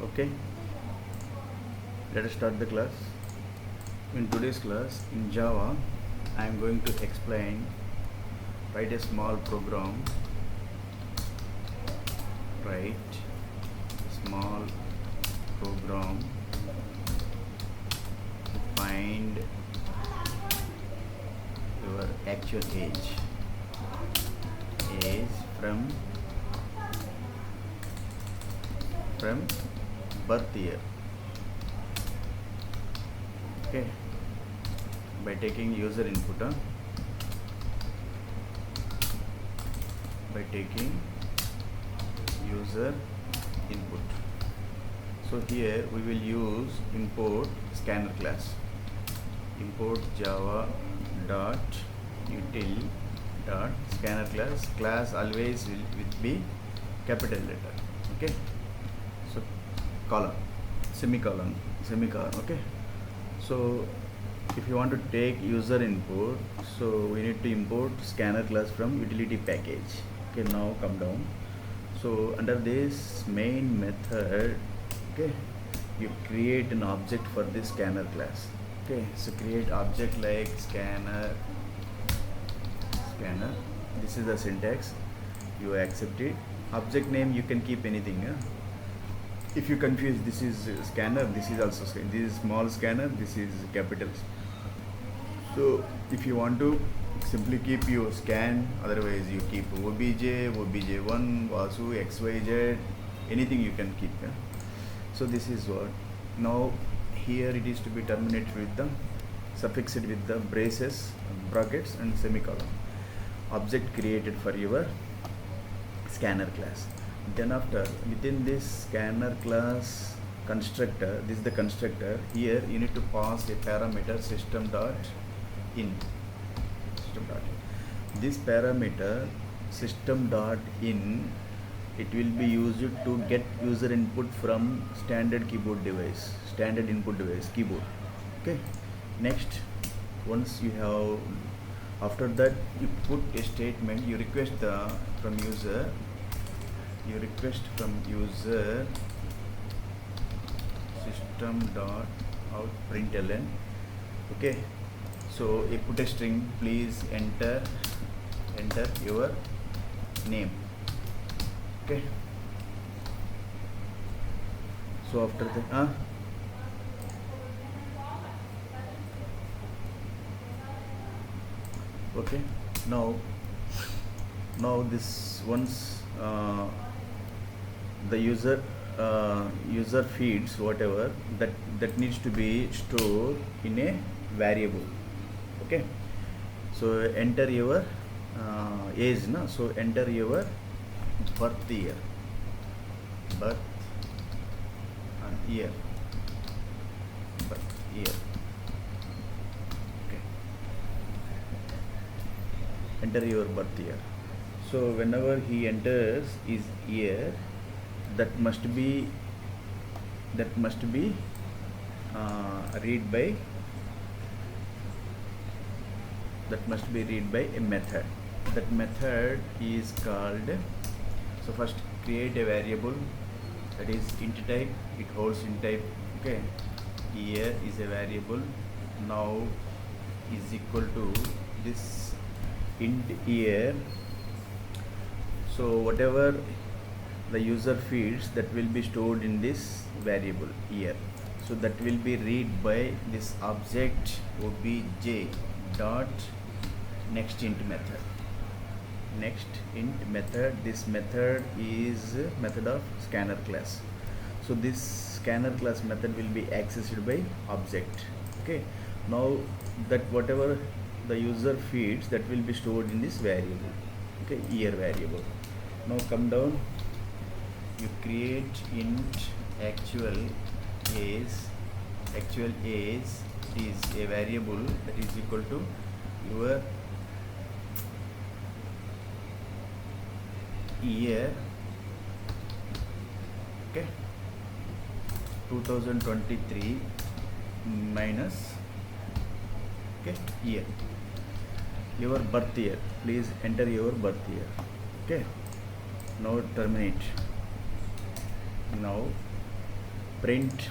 Okay, let us start the class. In today's class in Java, I am going to explain, write a small program, write small program to find your actual age from birth year. Okay, by taking user input, by taking user input. So here we will use import scanner class. Import java dot util dot scanner class always will be capital letter. Okay, so colon, semicolon. Okay, so if you want to take user input, so we need to import scanner class from utility package. Okay, now come down. So under this main method, okay, you create an object for this scanner class. Okay, so create object like scanner. This is the syntax. You accept it. Object name you can keep anything. If you confuse, this is scanner, this is also scanner. This is small scanner, this is capital. So if you want to simply keep your scan, otherwise you keep obj, obj1, vasu, xyz, anything you can keep. So this is what. Now here it is to be terminated with the suffixed with the braces, brackets and semicolon. Object created for your scanner class. Then after, within this scanner class constructor, this is the constructor. Here you need to pass a parameter system.in. This parameter system.in, it will be used to get user input from standard keyboard device, standard input device, keyboard. Okay, next, once you have, after that you put a statement, you request from user system.out println. Okay, so you put a string, please enter your name. Okay, so after that okay, now this once the user feeds whatever that needs to be stored in a variable. Okay, so enter your age, so enter your birth year and year, birth year. Okay, enter your birth year. So whenever he enters his year, that must be read by a method. That method is called, so first create a variable that is int type, it holds int type. Okay, year is a variable, now is equal to this int year. So whatever the user feeds, that will be stored in this variable year. So that will be read by this object obj dot next int method. This method is method of scanner class. So this scanner class method will be accessed by object. Okay, now that whatever the user feeds, that will be stored in this variable. Okay, year variable. Now come down, you create int actual age is a variable that is equal to your year. Okay, 2023 minus, okay, year, your birth year, please enter your birth year. Okay, now terminate. Now print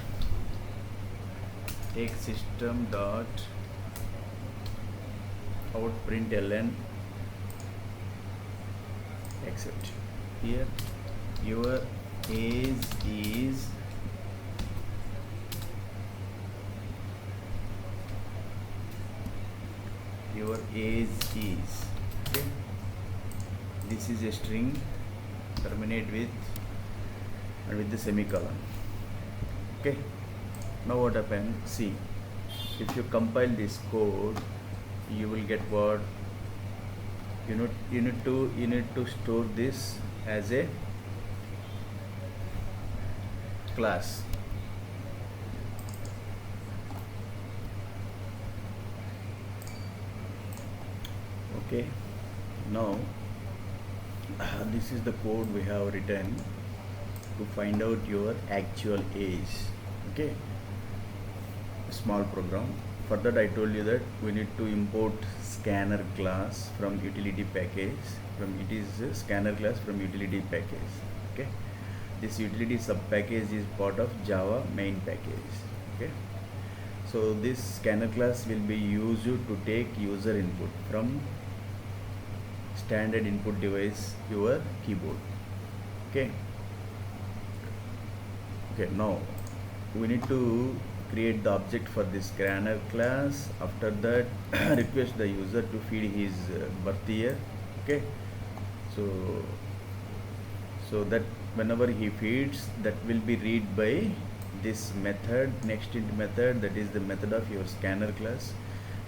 take system dot out println accept. Here your age is okay. This is a string, terminate with the semicolon. Okay, now what happened? See, if you compile this code, you will get what you need to store this as a class. Okay, now this is the code we have written to find out your actual age. Okay, a small program. For that I told you that we need to import scanner class from utility package. It is a scanner class from utility package. Okay, this utility sub package is part of Java main package. Okay, so this scanner class will be used to take user input from standard input device, your keyboard. Okay, now we need to create the object for this scanner class. After that request the user to feed his birth year. Okay, so that whenever he feeds, that will be read by this method, next int method, that is the method of your scanner class.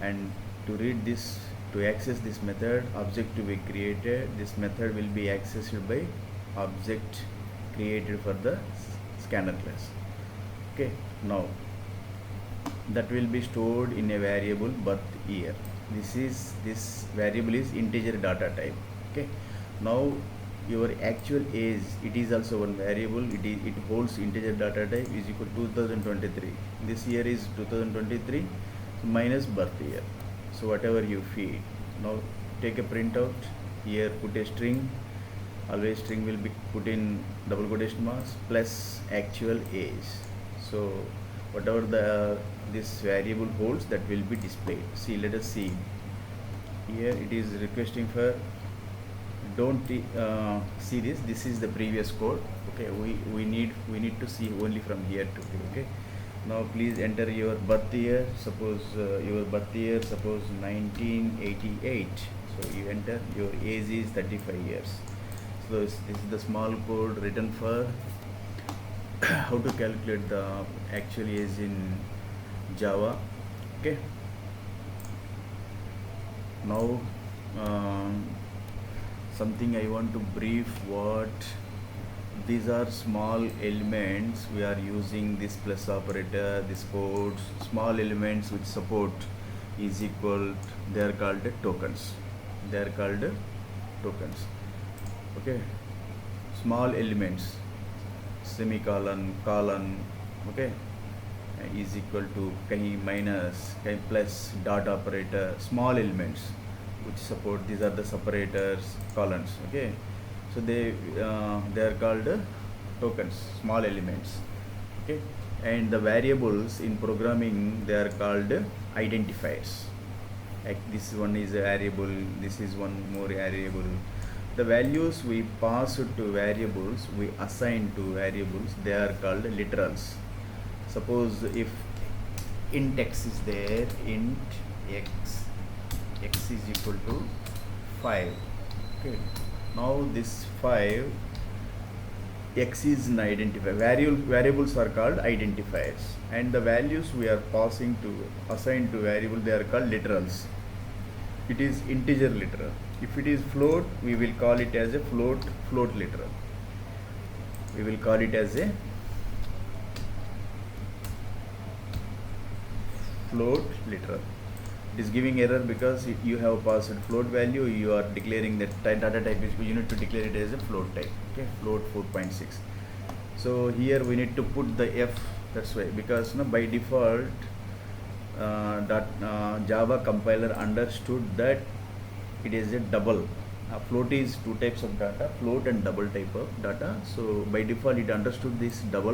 And to read this, to access this method, object to be created, this method will be accessed by object created for the scanner class. Okay, now that will be stored in a variable birth year. This variable is integer data type. Okay, now your actual age, it is also one variable. It holds integer data type is equal to 2023. This year is 2023 minus birth year. So whatever you feed, now take a printout. Here put a string. Always string will be put in double quotation marks plus actual age. So whatever this variable holds, that will be displayed. See, let us see. Here it is requesting for, don't see this. This is the previous code. Okay, we need to see only from here to here. Okay, now please enter your birth year. Suppose your birth year, suppose 1988. So you enter, your age is 35 years. So this is the small code written for how to calculate the actual age in Java. Okay, now something I want to brief. What these are small elements we are using, this plus operator, this codes, small elements which support is equal, they are called tokens. Okay, small elements, semicolon, colon. Okay, is equal to kahi minus, kahi plus, dot operator, small elements which support, these are the separators, colons. Okay, so they are called tokens, small elements. Okay, and the variables in programming, they are called identifiers. Like this one is a variable, this is one more variable. The values we pass to variables, we assign to variables, they are called literals. Suppose if int x is there, int x is equal to 5. Okay, now this 5, x is an identifier. Variables are called identifiers, and the values we are passing to, assigned to variable, they are called literals. It is integer literal. If it is float, we will call it as a float literal. We will call it as a float literal. It is giving error because you have passed float value, you are declaring that data type is, you need to declare it as a float type. Okay, float 4.6. So here we need to put the f, that's why, because by default Java compiler understood that it is a double. Float is two types of data, float and double type of data. So by default it understood this double.